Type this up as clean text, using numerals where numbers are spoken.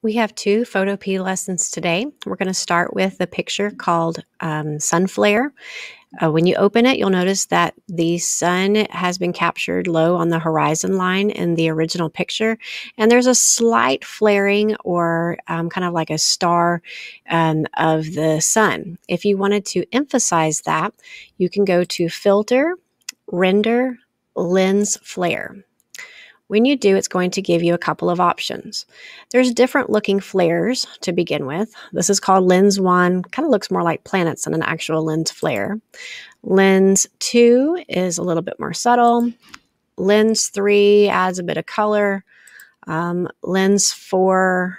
We have two Photopea lessons today. We're going to start with a picture called sunflare. When you open it, you'll notice that the sun has been captured low on the horizon line in the original picture, and there's a slight flaring or kind of like a star of the sun. If you wanted to emphasize that, you can go to Filter, Render, Lens Flare. When you do, it's going to give you a couple of options. There's different looking flares to begin with. This is called Lens 1, kind of looks more like planets than an actual lens flare. Lens 2 is a little bit more subtle. Lens 3 adds a bit of color. Lens 4